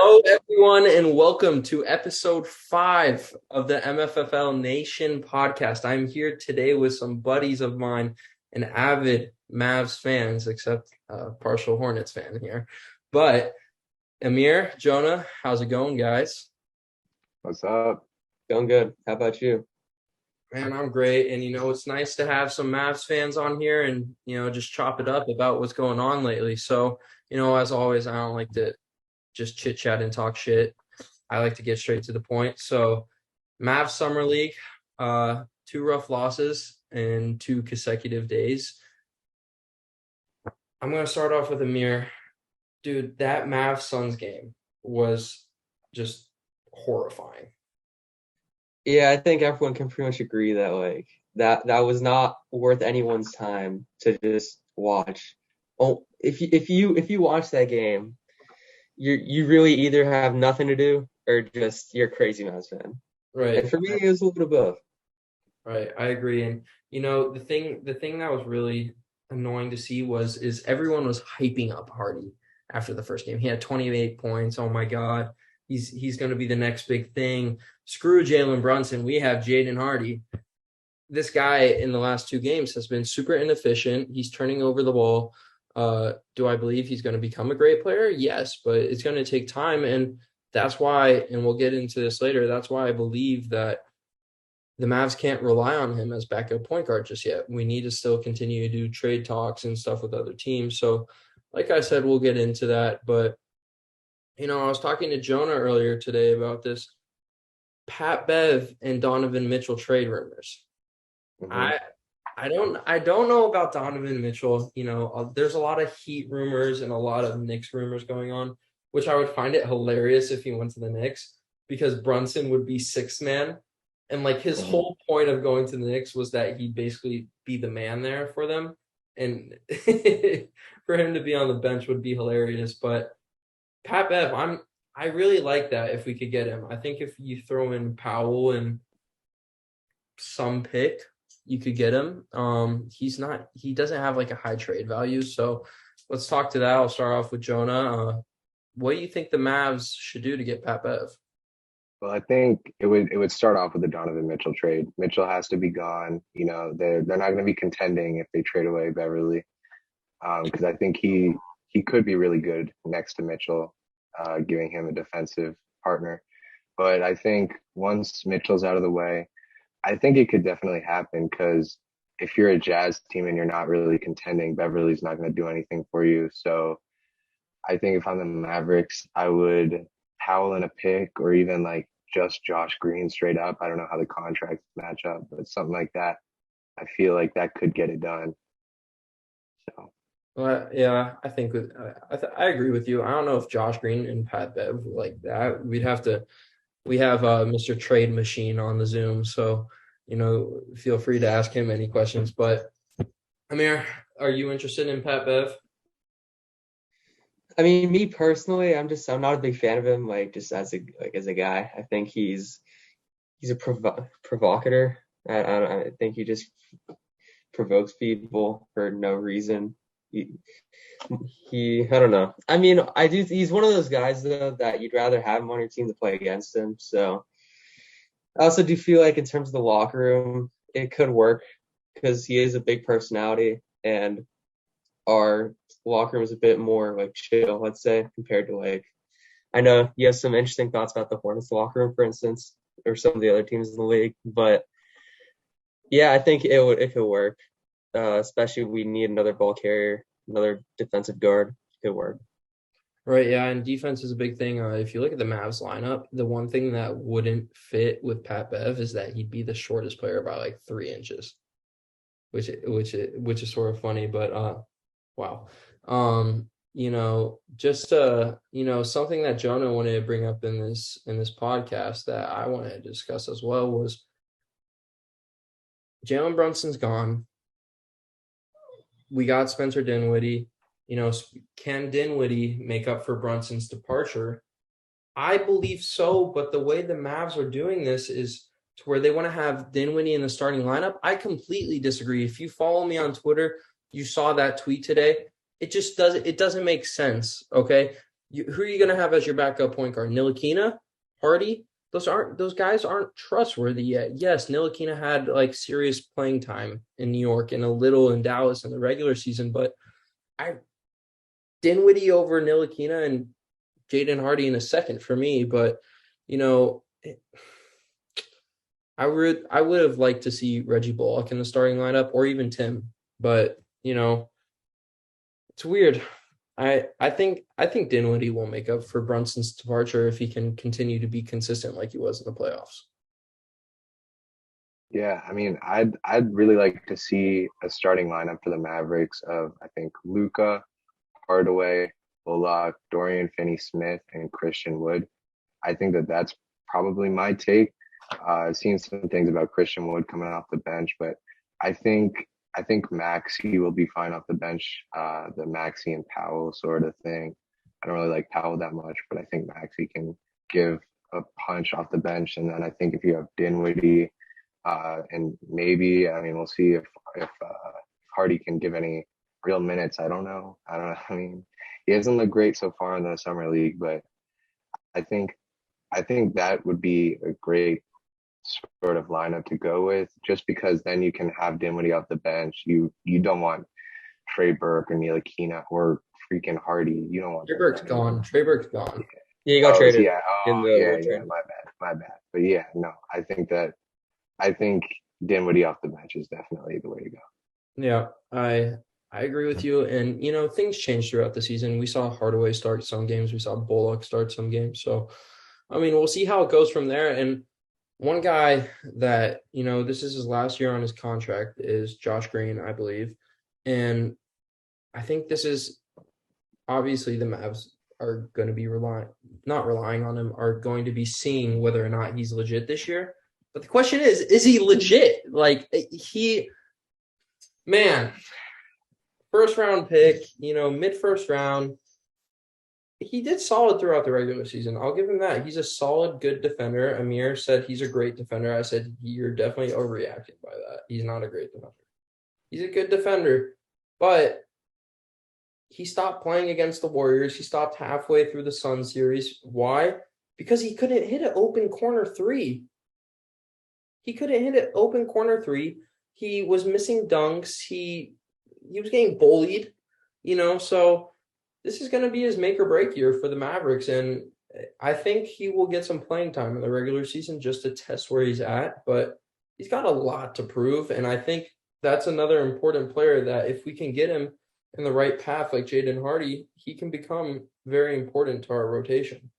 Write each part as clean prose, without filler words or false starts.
Hello, everyone, and welcome to episode 5 of the MFFL Nation podcast. I'm here today with some buddies of mine and avid Mavs fans, except partial Hornets fan here. But Amir, Jonah, how's it going, guys? What's up? Going good. How about you? Man, I'm great. And, it's nice to have some Mavs fans on here and, just chop it up about what's going on lately. So, as always, I don't like to just chit chat and talk shit. I like to get straight to the point. So Mavs Summer League, 2 rough losses in 2 consecutive days. I'm going to start off with Amir. Dude, that Mavs Suns game was just horrifying. Yeah, I think everyone can pretty much agree that that was not worth anyone's time to just watch. Oh, if you watch that game, you really either have nothing to do or just you're a crazy Mavs fan. Right. And for me, it was a little bit of both. Right, I agree. And the thing that was really annoying to see is everyone was hyping up Hardy after the first game. He had 28 points. Oh my God, he's going to be the next big thing. Screw Jalen Brunson. We have Jaden Hardy. This guy in the last 2 games has been super inefficient. He's turning over the ball. Do I believe he's going to become a great player? Yes, but it's going to take time. And that's why, and we'll get into this later, that's why I believe that the Mavs can't rely on him as backup point guard just yet. We need to still continue to do trade talks and stuff with other teams. So, like I said, we'll get into that. But, I was talking to Jonah earlier today about this Pat Bev and Donovan Mitchell trade rumors. Mm-hmm. I don't know about Donovan Mitchell. There's a lot of Heat rumors and a lot of Knicks rumors going on, which I would find it hilarious if he went to the Knicks because Brunson would be 6th man. And his whole point of going to the Knicks was that he'd basically be the man there for them. And for him to be on the bench would be hilarious. But Pat Bev, I really like that if we could get him. I think if you throw in Powell and some pick, you could get him. He doesn't have a high trade value. So let's talk to that. I'll start off with Jonah. What do you think the Mavs should do to get Pat Bev? Well, I think it would start off with the Donovan Mitchell trade. Mitchell has to be gone. They're not going to be contending if they trade away Beverly, because I think he could be really good next to Mitchell, giving him a defensive partner. But I think once Mitchell's out of the way, I think it could definitely happen because if you're a Jazz team and you're not really contending, Beverly's not going to do anything for you. So I think if I'm the Mavericks, I would Powell in a pick or even just Josh Green straight up. I don't know how the contracts match up, but something like that. I feel like that could get it done. So. Well, yeah, I think I agree with you. I don't know if Josh Green and Pat Bev like that. We have Mr. Trade Machine on the Zoom, so feel free to ask him any questions. But Amir, are you interested in Pat Bev? I mean, me personally, I'm not a big fan of him. Just as a guy, I think he's a provocateur. I think he just provokes people for no reason. I don't know. I mean, he's one of those guys though that you'd rather have him on your team to play against him. So I also do feel like in terms of the locker room, it could work because he is a big personality and our locker room is a bit more chill, let's say, compared to I know you have some interesting thoughts about the Hornets locker room, for instance, or some of the other teams in the league, but yeah, I think it could work. Especially we need another ball carrier, another defensive guard. It could work. Right, yeah, and defense is a big thing. If you look at the Mavs lineup, the one thing that wouldn't fit with Pat Bev is that he'd be the shortest player by 3 inches, which is sort of funny, but wow. Just something that Jonah wanted to bring up in this podcast that I wanted to discuss as well was Jalen Brunson's gone. We got Spencer Dinwiddie. Can Dinwiddie make up for Brunson's departure? I believe so, but the way the Mavs are doing this is to where they want to have Dinwiddie in the starting lineup. I completely disagree. If you follow me on Twitter, you saw that tweet today. It doesn't make sense, okay? who are you going to have as your backup point guard? Ntilikina, Hardy. Those guys aren't trustworthy yet. Yes, Ntilikina had like serious playing time in New York and a little in Dallas in the regular season, but I Dinwiddie over Ntilikina and Jaden Hardy in a second for me. But you know, I would have liked to see Reggie Bullock in the starting lineup or even Tim, but it's weird. I think Dinwiddie will make up for Brunson's departure if he can continue to be consistent like he was in the playoffs. Yeah, I mean, I'd really like to see a starting lineup for the Mavericks of I think Luka, Hardaway, Bullock, Dorian Finney-Smith, and Christian Wood. I think that that's probably my take. I've seen some things about Christian Wood coming off the bench, but I think I think Maxi will be fine off the bench. The Maxi and Powell sort of thing. I don't really like Powell that much, but I think Maxi can give a punch off the bench. And then I think if you have Dinwiddie, and maybe I mean we'll see if Hardy can give any real minutes. I don't know. I don't know. I mean, he hasn't looked great so far in the summer league, but I think I think that would be a great sort of lineup to go with, just because then you can have Dinwiddie off the bench. You don't want Trey Burke or Neil Aquina or freaking Hardy. You don't want Trey Burke's gone. Trey Burke's gone. Yeah, he got traded in Oh the yeah, world yeah. trade. My bad. But yeah, no. I think Dinwiddie off the bench is definitely the way to go. Yeah, I agree with you. And things changed throughout the season. We saw Hardaway start some games. We saw Bullock start some games. So, I mean, we'll see how it goes from there. And one guy that, this is his last year on his contract is Josh Green, I believe. And I think this is obviously the Mavs are going to be not relying on him, are going to be seeing whether or not he's legit this year. But the question is he legit? Like man, first round pick, mid first round. He did solid throughout the regular season. I'll give him that. He's a solid, good defender. Amir said he's a great defender. I said, you're definitely overreacting by that. He's not a great defender. He's a good defender, but he stopped playing against the Warriors. He stopped halfway through the Sun series. Why? Because he couldn't hit an open corner three. He couldn't hit an open corner three. He was missing dunks. He was getting bullied, so this is going to be his make or break year for the Mavericks. And I think he will get some playing time in the regular season just to test where he's at. But he's got a lot to prove. And I think that's another important player that if we can get him in the right path, like Jaden Hardy, he can become very important to our rotation.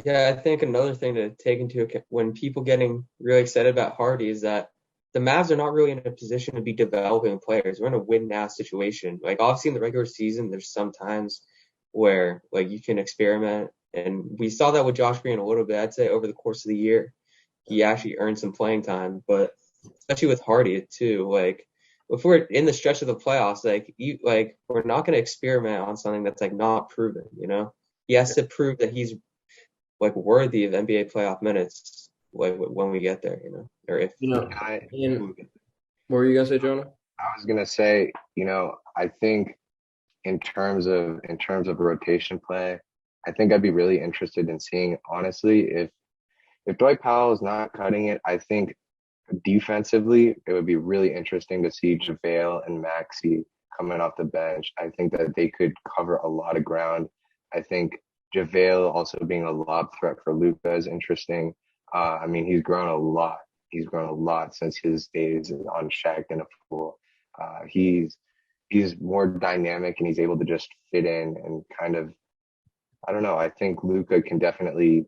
Yeah, I think another thing to take into account when people getting really excited about Hardy is that the Mavs are not really in a position to be developing players. We're in a win now situation. Like obviously in the regular season, there's some times where like you can experiment, and we saw that with Josh Green a little bit. I'd say over the course of the year, he actually earned some playing time, but especially with Hardy too. Like if we're in the stretch of the playoffs, we're not going to experiment on something that's like not proven. He has to prove that he's like worthy of NBA playoff minutes like when we get there, or if What were you gonna say, Jonah? I was gonna say, I think in terms of rotation play, I think I'd be really interested in seeing, honestly, if Dwight Powell is not cutting it, I think defensively it would be really interesting to see JaVale and Maxi coming off the bench. I think that they could cover a lot of ground. I think JaVale also being a lob threat for Luka is interesting. I mean, he's grown a lot. He's grown a lot since his days on Shaq and a Fool. He's more dynamic and he's able to just fit in and kind of, I don't know. I think Luka can definitely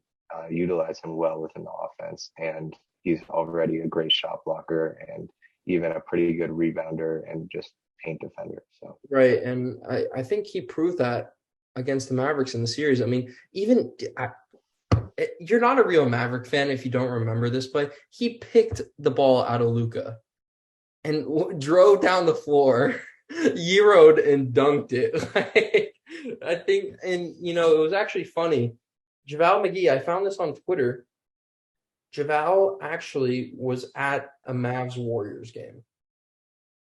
utilize him well within the offense, and he's already a great shot blocker and even a pretty good rebounder and just paint defender. So Right, and I think he proved that against the Mavericks in the series. I mean, you're not a real Maverick fan if you don't remember this play. He picked the ball out of Luka and drove down the floor, Euro'd and dunked it. I think, and it was actually funny. JaVale McGee, I found this on Twitter. JaVale actually was at a Mavs Warriors game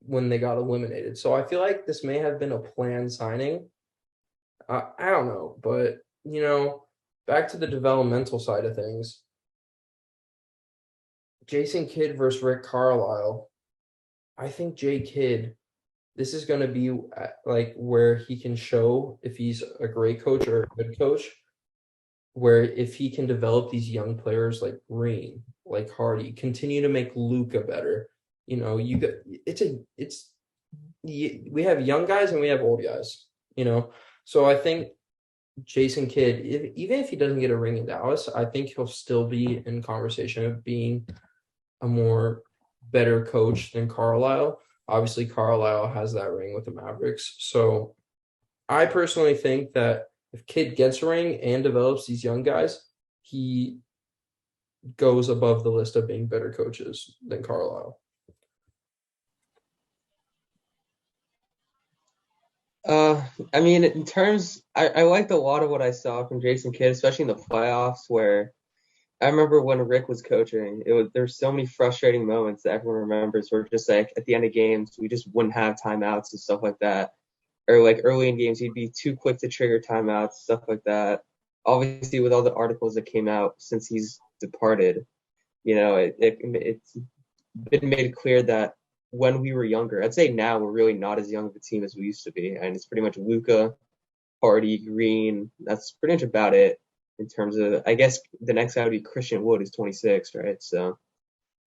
when they got eliminated. So I feel like this may have been a planned signing. I don't know, but back to the developmental side of things. Jason Kidd versus Rick Carlisle. I think Jay Kidd, this is going to be like where he can show if he's a great coach or a good coach, where if he can develop these young players like Green, like Hardy, continue to make Luka better. You got we have young guys and we have old guys. So I think Jason Kidd, even if he doesn't get a ring in Dallas, I think he'll still be in conversation of being a more better coach than Carlisle. Obviously, Carlisle has that ring with the Mavericks. So I personally think that if Kidd gets a ring and develops these young guys, he goes above the list of being better coaches than Carlisle. I mean, in terms, I liked a lot of what I saw from Jason Kidd, especially in the playoffs, where I remember when Rick was coaching, there's so many frustrating moments that everyone remembers where just like at the end of games, we just wouldn't have timeouts and stuff like that. Or like early in games, he'd be too quick to trigger timeouts, stuff like that. Obviously, with all the articles that came out since he's departed, it's been made clear that when we were younger, I'd say now we're really not as young of a team as we used to be. And it's pretty much Luka, Hardy, Green. That's pretty much about it in terms of, I guess the next guy would be Christian Wood, who's 26, right? So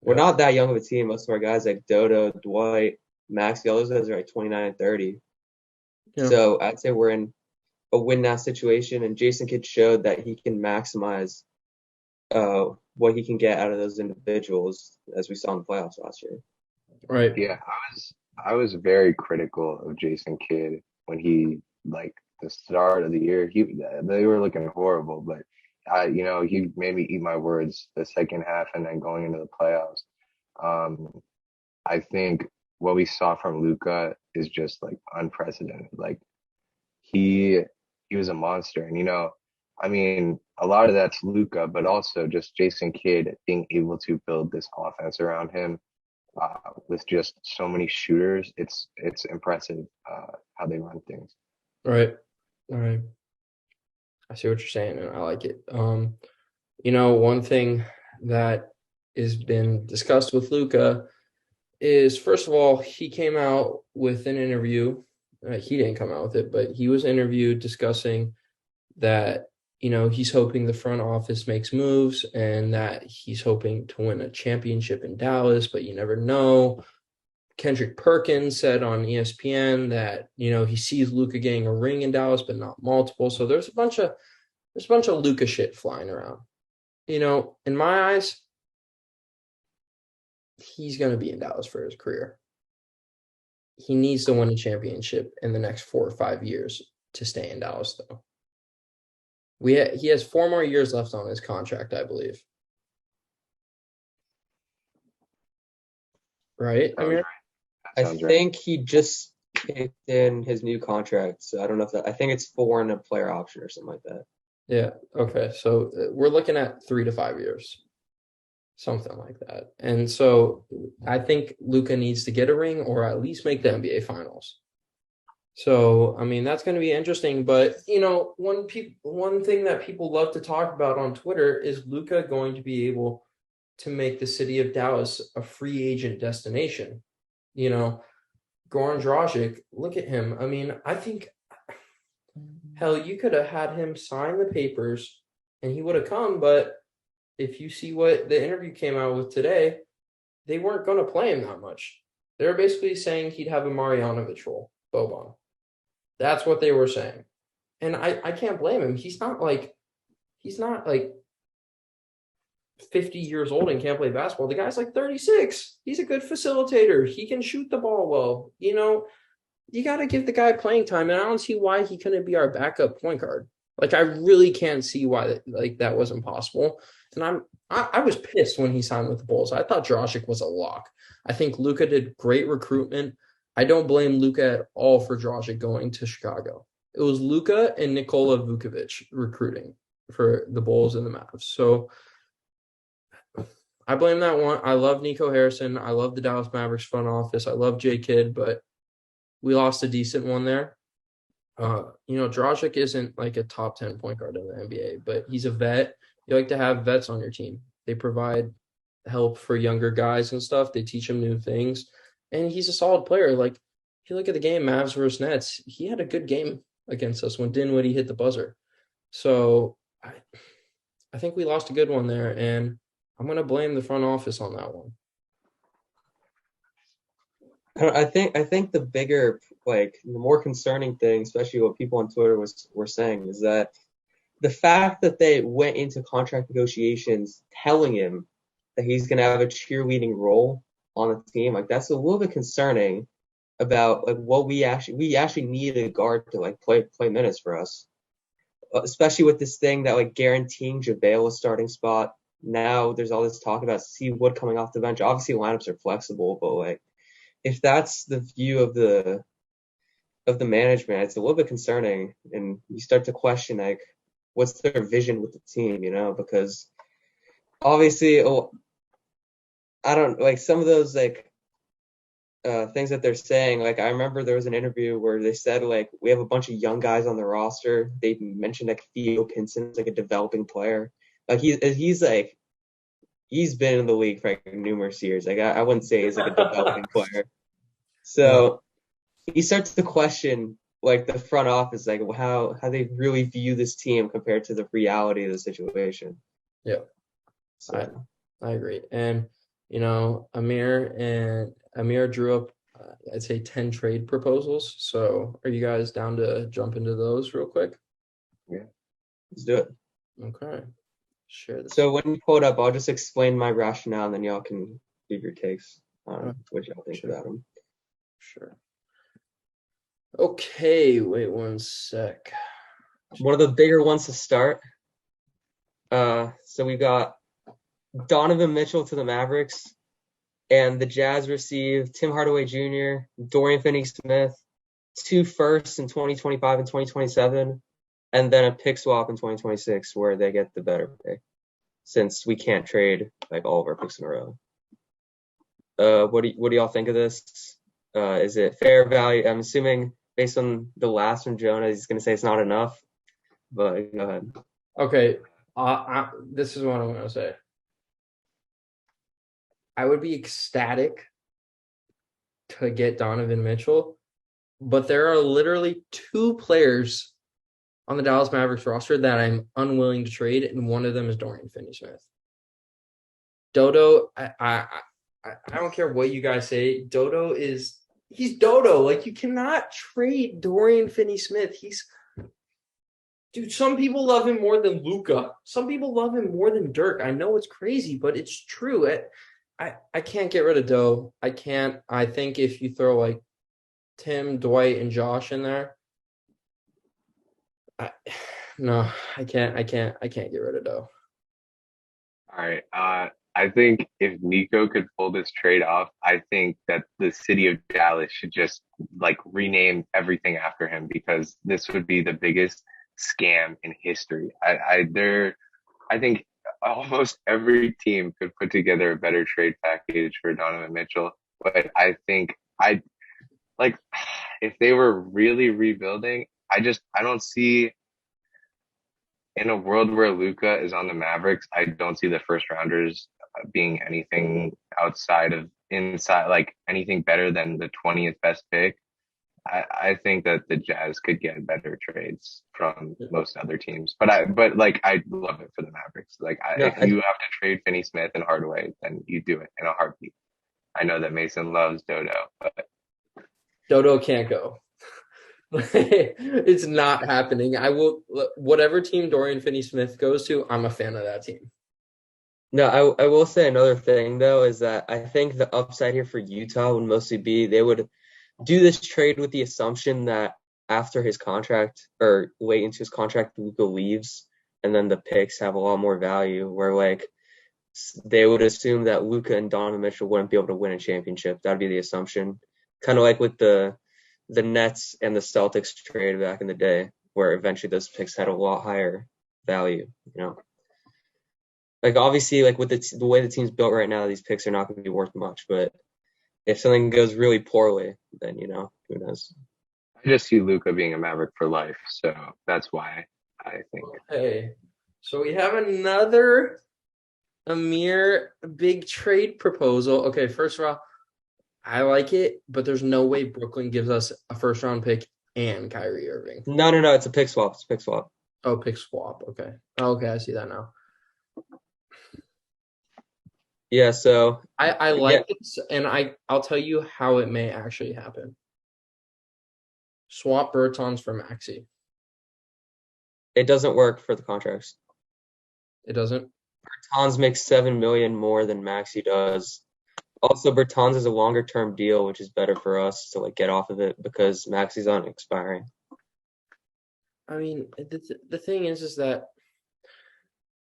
we're not that young of a team. Most of our guys like Dodo, Dwight, Max, the others guys are like 29 and 30. Yeah. So I'd say we're in a win now situation, and Jason Kidd showed that he can maximize what he can get out of those individuals, as we saw in the playoffs last year. Right. Yeah, I was very critical of Jason Kidd when he the start of the year. They were looking horrible, but he made me eat my words the second half and then going into the playoffs. I think what we saw from Luka is just like unprecedented. Like he was a monster, and I mean, a lot of that's Luka, but also just Jason Kidd being able to build this offense around him with just so many shooters. It's impressive how they run things. Right. All right. I see what you're saying, and I like it. One thing that has been discussed with Luka is, first of all, he came out with an interview. He didn't come out with it, but he was interviewed discussing that, he's hoping the front office makes moves and that he's hoping to win a championship in Dallas, but you never know. Kendrick Perkins said on ESPN that, he sees Luka getting a ring in Dallas, but not multiple. So there's a bunch of Luka shit flying around. In my eyes, he's going to be in Dallas for his career. He needs to win a championship in the next 4 or 5 years to stay in Dallas, though. He has 4 more years left on his contract, I believe. Right, Amir? I think he just kicked in his new contract, so I don't know I think it's 4 and a player option or something like that. Yeah. Okay. So we're looking at 3 to 5 years, something like that. And so I think Luka needs to get a ring or at least make the NBA Finals. So, I mean, that's going to be interesting. But, one thing that people love to talk about on Twitter is Luka going to be able to make the city of Dallas a free agent destination. Goran Dragic, look at him. I mean, I think, hell, you could have had him sign the papers and he would have come. But if you see what the interview came out with today, they weren't going to play him that much. They were basically saying he'd have a Marjanovic role, Boban. That's what they were saying. And I can't blame him. He's not like 50 years old and can't play basketball. The guy's like 36. He's a good facilitator. He can shoot the ball well. You got to give the guy playing time. And I don't see why he couldn't be our backup point guard. Like, I really can't see why that wasn't possible. And I was pissed when he signed with the Bulls. I thought Dragic was a lock. I think Luka did great recruitment. I don't blame Luka at all for Dragic going to Chicago. It was Luka and Nikola Vucevic recruiting for the Bulls and the Mavs. So I blame that one. I love Nico Harrison. I love the Dallas Mavericks front office. I love Jay Kidd, but we lost a decent one there. Dragic isn't like a top 10 point guard in the NBA, but he's a vet. You like to have vets on your team. They provide help for younger guys and stuff. They teach them new things. And he's a solid player. Like, if you look at the game, Mavs versus Nets, he had a good game against us when Dinwiddie hit the buzzer. So I think we lost a good one there, and I'm going to blame the front office on that one. I think the bigger, like the more concerning thing, especially what people on Twitter were saying, is that the fact that they went into contract negotiations telling him that he's going to have a cheerleading role on the team, like that's a little bit concerning about like what we actually need a guard to like play minutes for us, especially with this thing that like guaranteeing JaVale a starting spot. Now there's all this talk about C Wood coming off the bench. Obviously lineups are flexible, but like if that's the view of the management, it's a little bit concerning, and you start to question like what's their vision with the team, because obviously, I don't like some of those like things that they're saying. Like I remember there was an interview where they said like we have a bunch of young guys on the roster. They mentioned like Theo Pinson's like a developing player. Like he's been in the league for like numerous years. Like I wouldn't say he's like a developing player. So he starts to question like the front office, like how they really view this team compared to the reality of the situation. Yeah, so. I agree. And Amir drew up, I'd say 10 trade proposals. So are you guys down to jump into those real quick? Yeah, let's do it. Okay. Share this. So when you pull it up, I'll just explain my rationale, and then y'all can give your takes on what y'all think about them. Sure. Okay, wait one sec. One of the bigger ones to start. So we got Donovan Mitchell to the Mavericks, and the Jazz receive Tim Hardaway Jr., Dorian Finney-Smith, 2 firsts in 2025 and 2027, and then a pick swap in 2026 where they get the better pick, since we can't trade like all of our picks in a row. What do y'all think of this? Is it fair value? I'm assuming based on the last from Jonah, he's going to say it's not enough, but go ahead. Okay, this is what I'm going to say. I would be ecstatic to get Donovan Mitchell, but there are literally 2 players on the Dallas Mavericks roster that I'm unwilling to trade, and one of them is Dorian Finney-Smith. Dodo, I don't care what you guys say. He's Dodo. Like, you cannot trade Dorian Finney-Smith. Dude, some people love him more than Luka. Some people love him more than Dirk. I know it's crazy, but it's true. I can't get rid of Doe. I can't. I think if you throw like Tim, Dwight, and Josh in there, I can't get rid of Doe. All right. I think if Nico could pull this trade off, I think that the city of Dallas should just like rename everything after him, because this would be the biggest scam in history. I think almost every team could put together a better trade package for Donovan Mitchell, but I think if they were really rebuilding, I don't see, in a world where Luka is on the Mavericks, I don't see the first rounders being anything inside, like anything better than the 20th best pick. I think that the Jazz could get better trades from most other teams, but I love it for the Mavericks. If you have to trade Finney-Smith and Hardaway, then you do it in a heartbeat. I know that Mason loves Dodo, but Dodo can't go. It's not happening. Whatever team Dorian Finney-Smith goes to, I'm a fan of that team. No, I will say another thing though, is that I think the upside here for Utah would mostly be they would do this trade with the assumption that after his contract or late into his contract, Luka leaves, and then the picks have a lot more value, where like they would assume that Luka and Donovan Mitchell wouldn't be able to win a championship. That'd be the assumption. Kind of like with the Nets and the Celtics trade back in the day, where eventually those picks had a lot higher value, Like obviously, like with the way the team's built right now, these picks are not going to be worth much, but if something goes really poorly, then who knows. just see Luka being a Maverick for life, so that's why I think. Okay. So we have another Amir big trade proposal. Okay, first of all, I like it, but there's no way Brooklyn gives us a first round pick and Kyrie Irving. No, it's a pick swap. It's a pick swap. Oh, pick swap. Okay. Okay, I see that now. Yeah, so I like this, and I'll tell you how it may actually happen. Swap Bertans for Maxey. it doesn't work for the contracts. It doesn't. Bertans makes $7 million more than Maxey does. Also, Bertans is a longer term deal, which is better for us to like get off of it because Maxey's on expiring. I mean, the thing is that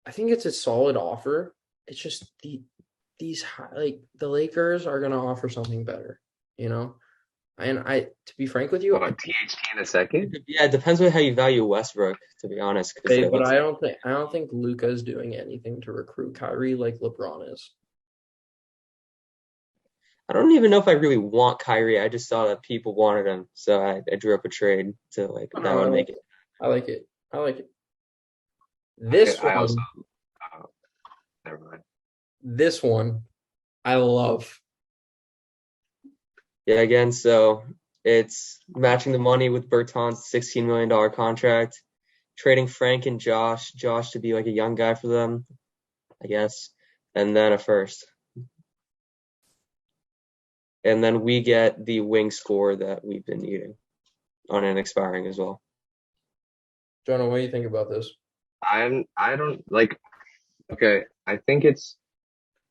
I think it's a solid offer. It's just these like the Lakers are gonna offer something better, you know. And to be frank with you, What, THT in a second? Yeah, it depends on how you value Westbrook, to be honest. but I don't think Luka is doing anything to recruit Kyrie like LeBron is. I don't even know if I really want Kyrie. I just saw that people wanted him, so I drew up a trade to like that would make it. I like it. I like it. This one. Also, never mind. This one, I love. Yeah, again, so it's matching the money with Bertans' $16 million contract, trading Frank and Josh to be like a young guy for them, I guess, and then a first. And then we get the wing score that we've been needing on an expiring as well. Jonah, what do you think about this? I don't like. Okay, I think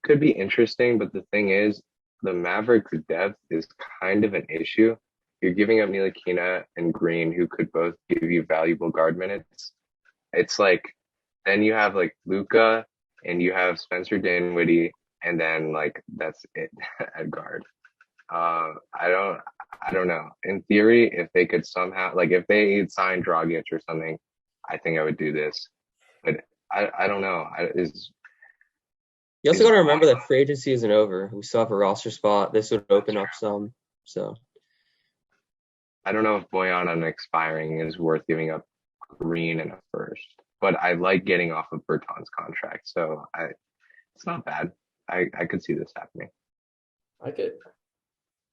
could be interesting, but the thing is, the Mavericks' depth is kind of an issue. You're giving up Ntilikina and Green, who could both give you valuable guard minutes. It's like then you have like Luka and you have Spencer Dinwiddie, and then like that's it at guard. I don't know. In theory, if they could somehow like if they sign Dragic or something, I think I would do this. But I don't know. You also got to remember that free agency isn't over. We still have a roster spot. This would open up some. So I don't know if Boyan on expiring is worth giving up Green and a first, but I like getting off of Bertans' contract, so it's not bad. I could see this happening. I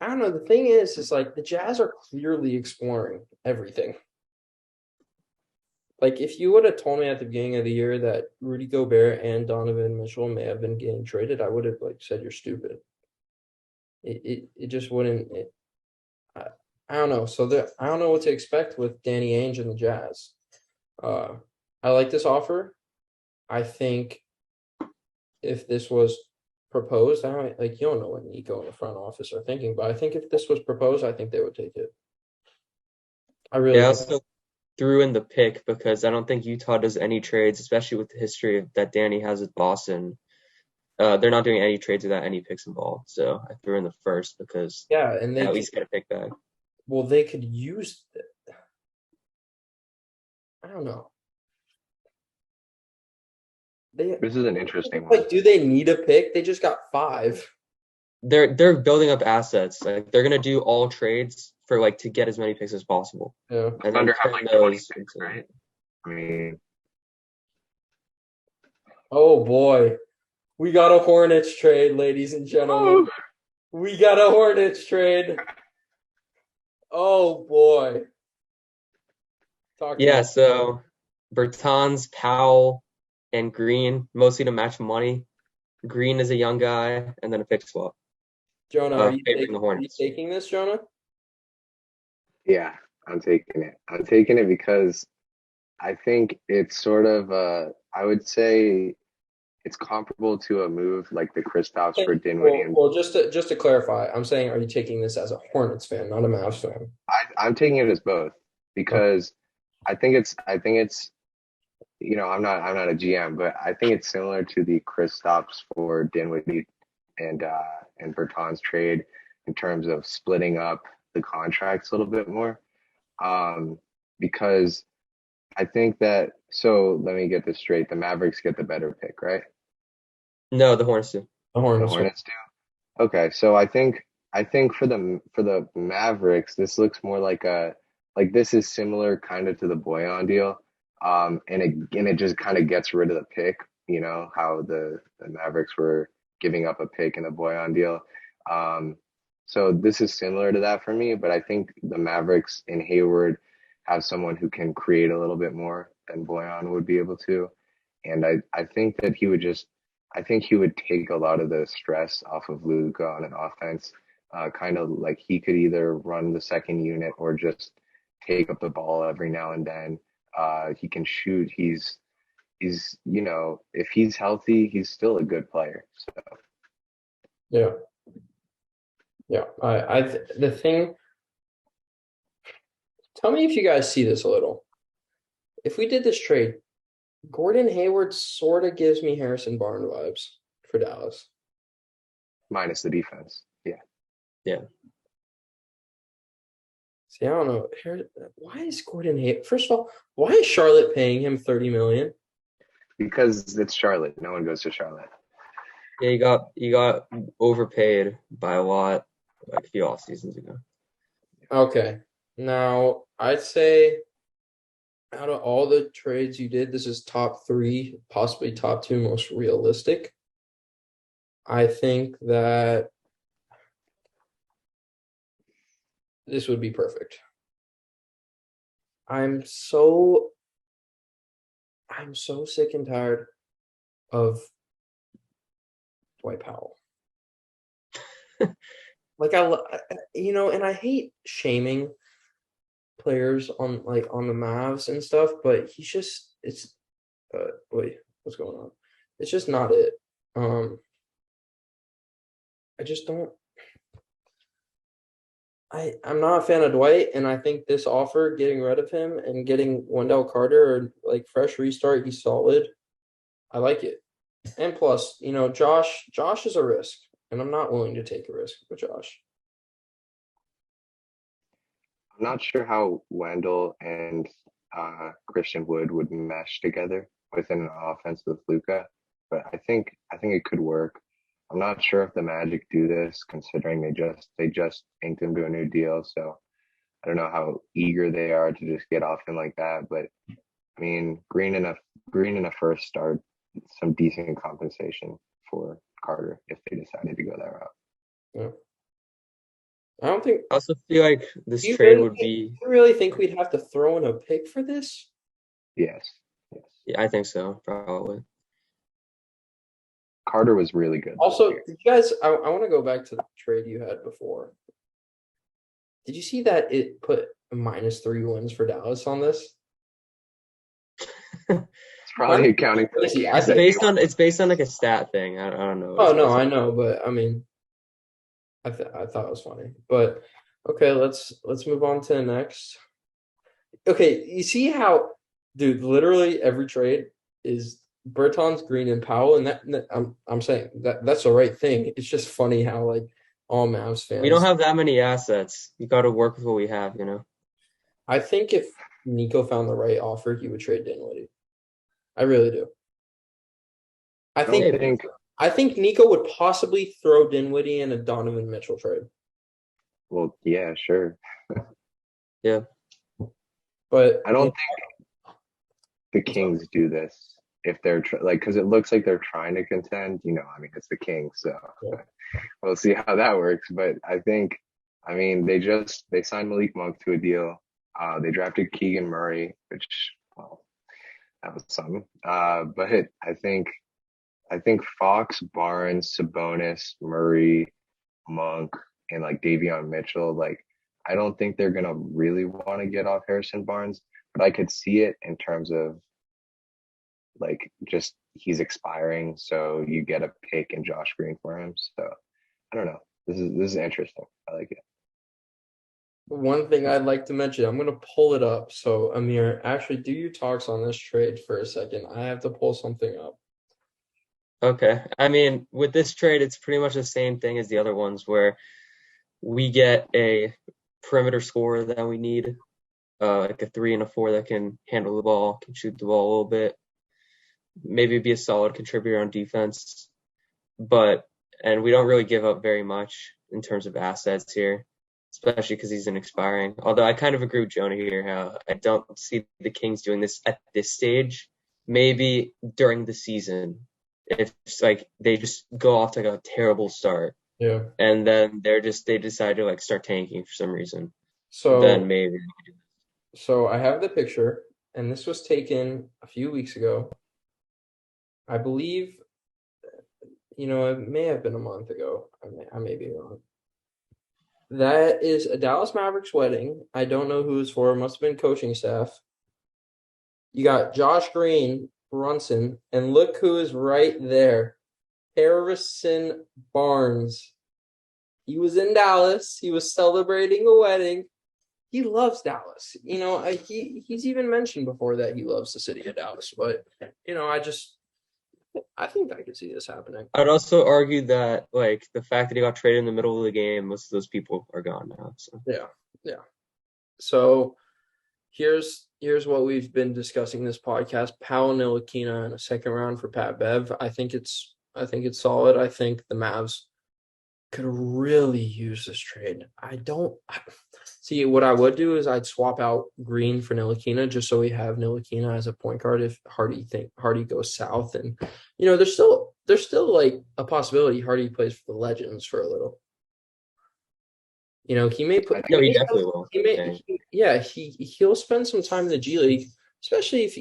don't know. The thing is like the Jazz are clearly exploring everything. Like, if you would have told me at the beginning of the year that Rudy Gobert and Donovan Mitchell may have been getting traded, I would have like said you're stupid. It just wouldn't. I don't know. So I don't know what to expect with Danny Ainge and the Jazz. I like this offer. I think if this was proposed, like you don't know what Nico in the front office are thinking, but I think if this was proposed, I think they would take it. I really. Yeah, threw in the pick because I don't think Utah does any trades, especially with the history that Danny has with Boston. They're not doing any trades without any picks involved. So I threw in the first because and they at least get a pick back. Well, they could use it. I don't know. This is an interesting one. Like, do they need a pick? They just got 5. They're building up assets. Like they're gonna do all trades for like to get as many picks as possible. Yeah. And Thunder have like 20 picks, right? I mean, oh boy, we got a Hornets trade, ladies and gentlemen. We got a Hornets trade. Oh boy. So Bertans, Powell, and Green mostly to match money. Green is a young guy, and then a pick swap. Jonah, are you taking this, Jonah? Yeah, I'm taking it. I'm taking it because I think it's sort of I would say it's comparable to a move like the Kristaps for Dinwiddie. Well, just to clarify, I'm saying, are you taking this as a Hornets fan, not a Mavs fan? I'm taking it as both because I think it's I'm not a GM, but I think it's similar to the Kristaps for Dinwiddie and Bertans trade in terms of splitting up the contracts a little bit more. Because I think that, so let me get this straight. The Mavericks get the better pick, right? No, the Hornets do. The Hornets do. Okay, so I think for the Mavericks, this looks more like a like this is similar kind of to the Boyan deal. And it just kind of gets rid of the pick, how the Mavericks were giving up a pick in the Boyan deal. Um, so this is similar to that for me, but I think the Mavericks in Hayward have someone who can create a little bit more than Boyan would be able to. And I think that I think he would take a lot of the stress off of Luka on an offense. Kind of like he could either run the second unit or just take up the ball every now and then. He can shoot. If he's healthy, he's still a good player. So Yeah. Yeah. The thing, tell me if you guys see this a little. If we did this trade, Gordon Hayward sort of gives me Harrison Barnes vibes for Dallas. minus the defense. Yeah. Yeah. See, I don't know. Why is Gordon Hayward? First of all, why is Charlotte paying him $30 million? Because it's Charlotte. No one goes to Charlotte. Yeah, he got overpaid by a lot like a few off seasons ago. Okay. Now, I'd say out of all the trades you did, this is top 3, possibly top 2 most realistic. I think that this would be perfect. I'm so sick and tired of Dwight Powell. Like and I hate shaming players on the Mavs and stuff, but wait, what's going on? It's just not it. I just don't. I'm not a fan of Dwight, and I think this offer, getting rid of him and getting Wendell Carter, or fresh restart, he's solid. I like it. And plus, Josh is a risk, and I'm not willing to take a risk with Josh. I'm not sure how Wendell and Christian Wood mesh together within an offense with Luka, but I think it could work. I'm not sure if the Magic do this, considering they just inked him to a new deal. So I don't know how eager they are to just get off him like that. But I mean, Green in a first start, some decent compensation for Carter if they decided to go that route. Yeah. I don't think. I also feel like this Do trade would be. you really think we'd have to throw in a pick for this? Yes. Yeah, I think so, probably. Carter was really good. Also, did you guys, I want to go back to the trade you had before. Did you see that it put a -3 wins for Dallas on this? It's probably accounting for It's based on like a stat thing. I don't know. Oh no, I know, but I mean, I thought it was funny. But okay, let's move on to the next. Okay, you see how, dude, literally every trade is Bertans, Green, and Powell, and that I'm saying that's the right thing. It's just funny how all Mavs fans. We don't have that many assets. You got to work with what we have, I think if Nico found the right offer, he would trade Dinwiddie. I really do. I think Nico would possibly throw Dinwiddie in a Donovan Mitchell trade. Well, yeah, sure. Yeah. But I don't think the Kings do this if they're because it looks like they're trying to contend. I mean, it's the Kings, so yeah. We'll see how that works. But they signed Malik Monk to a deal. They drafted Keegan Murray, which, well, that was something. But I think Fox, Barnes, Sabonis, Murray, Monk, and Davion Mitchell, I don't think they're gonna really want to get off Harrison Barnes, but I could see it in terms of just he's expiring, so you get a pick and Josh Green for him. So I don't know. This is interesting. I like it. One thing I'd like to mention, I'm going to pull it up. So, Amir, actually do your talks on this trade for a second. I have to pull something up. Okay. I mean, with this trade, it's pretty much the same thing as the other ones where we get a perimeter scorer that we need, like a 3 and a 4 that can handle the ball, can shoot the ball a little bit, maybe be a solid contributor on defense. And we don't really give up very much in terms of assets here. especially because he's an expiring. Although I kind of agree with Jonah here, how I don't see the Kings doing this at this stage. Maybe during the season, if it's like they just go off to like a terrible start, Yeah. and then they decide to like start tanking for some reason, then So maybe. so I have the picture, and this was taken a few weeks ago. I believe, it may have been a month ago. I may be wrong. That is a Dallas Mavericks wedding. I don't know who it's for. It must have been coaching staff. You got Josh Green, Brunson, and look who is right there. Harrison Barnes. He was in Dallas. He was celebrating a wedding. He loves Dallas. He's even mentioned before that he loves the city of Dallas. But I think I could see this happening. I'd also argue that like the fact that he got traded in the middle of the game, most of those people are gone now. So Yeah. So here's what we've been discussing this podcast. Powell Ntilikina in a second round for Pat Bev. I think it's solid. I think the Mavs could really use this trade. See, what I would do is I'd swap out Green for Ntilikina just so we have Ntilikina as a point guard if Hardy goes south. And there's still like a possibility Hardy plays for the Legends for a little. He may put. no, he definitely will. He'll spend some time in the G League, especially if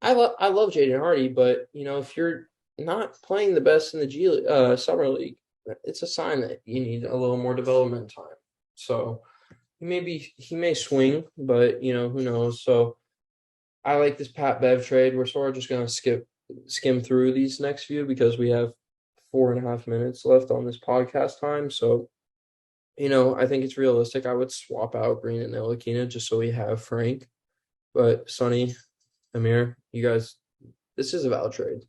I love Jaden Hardy, but if you're not playing the best in the summer league, it's a sign that you need a little more development time. So he may swing, but who knows? So I like this Pat Bev trade. We're sort of just gonna skim through these next few because we have 4.5 minutes left on this podcast time. So I think it's realistic. I would swap out Green and Ntilikina just so we have Frank. But Sonny, Amir, you guys, this is a valid trade.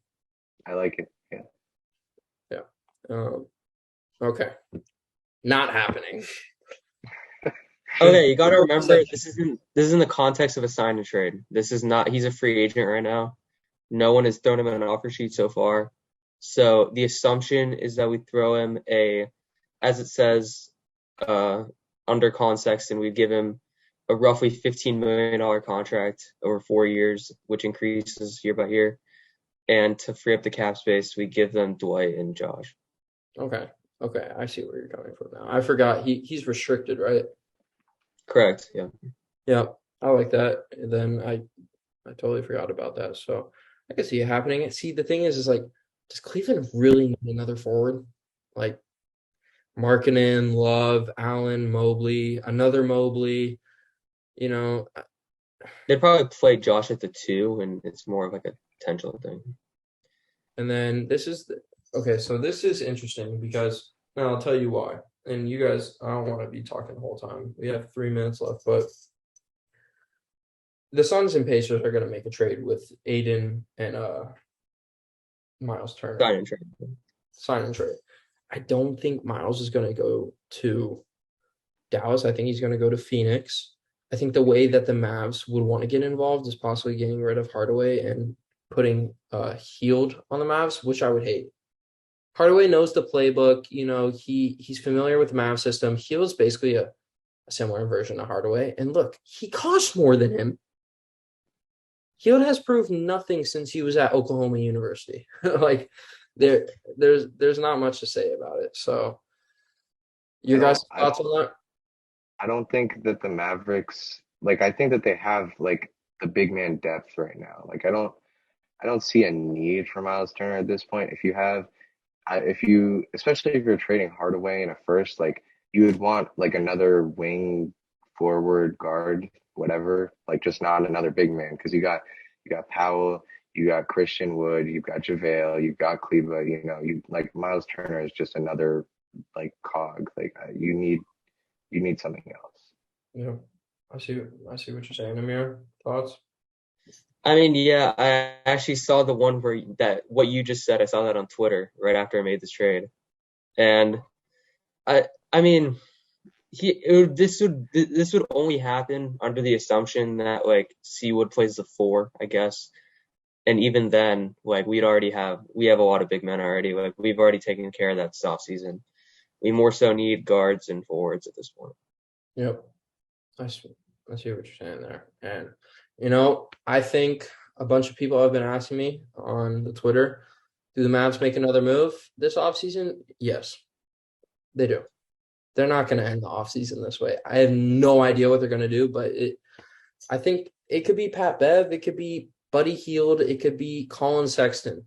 I like it. Yeah. Okay. Not happening. Okay, you got to remember this is in the context of a sign and trade. This is not. He's a free agent right now. No one has thrown him an offer sheet so far. So the assumption is that we throw him as it says, under Colin Sexton, we give him a roughly $15 million contract over 4 years, which increases year by year. And to free up the cap space, we give them Dwight and Josh. Okay. I see where you're coming from now. I forgot he's restricted, right? Correct. Yeah. Yeah, I like that. And then I totally forgot about that. So I can see it happening. See, the thing is like, does Cleveland really need another forward? Like Markkanen, Love, Allen, Mobley, another Mobley, They'd probably play Josh at the 2, and it's more of like a potential thing. And then so this is interesting because now I'll tell you why. And you guys, I don't want to be talking the whole time. We have 3 minutes left, but the Suns and Pacers are going to make a trade with Aiden and Miles Turner. Sign and trade. I don't think Miles is going to go to Dallas. I think he's going to go to Phoenix. I think the way that the Mavs would want to get involved is possibly getting rid of Hardaway and putting Hield on the Mavs, which I would hate. Hardaway knows the playbook. He's familiar with the Mavs system. Hield's basically a similar version of Hardaway. And look, he costs more than him. Hield has proved nothing since he was at Oklahoma University. Like there's not much to say about it. So your guys' thoughts on that? I don't think that the Mavericks, I think that they have the big man depth right now. I don't see a need for Miles Turner at this point. Especially if you're trading Hardaway in a first, you would want another wing forward guard, whatever, just not another big man, because you got Powell, you got Christian Wood, you've got JaVale, you've got Kleba, Miles Turner is just another cog. You need something else. Yeah, I see what you're saying. Amir, thoughts? I mean, yeah, I actually saw the one what you just said. I saw that on Twitter right after I made this trade, and I mean, this would only happen under the assumption that Seawood plays the 4, I guess, and even then, we have a lot of big men already. We've already taken care of that this offseason. we more so need guards and forwards at this point. Yep. I see what you're saying there. And, I think a bunch of people have been asking me on the Twitter, do the Mavs make another move this offseason? Yes, they do. They're not going to end the offseason this way. I have no idea what they're going to do, but I think it could be Pat Bev. It could be Buddy Hield. It could be Colin Sexton.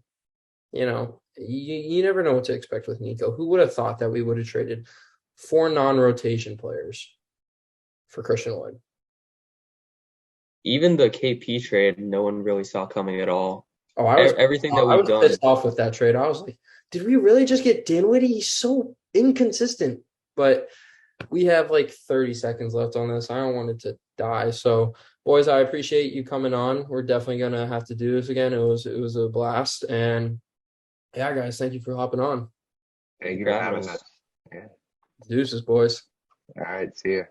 You never know what to expect with Nico. Who would have thought that we would have traded 4 non-rotation players for Christian Lloyd? Even the KP trade, no one really saw coming at all. Oh, I was everything that we've done. Pissed off with that trade. I was like, did we really just get Dinwiddie? He's so inconsistent. But we have like 30 seconds left on this. I don't want it to die. So, boys, I appreciate you coming on. We're definitely gonna have to do this again. It was a blast. And yeah, guys, thank you for hopping on. Thank you for having us. Yeah. Deuces, boys. All right, see ya.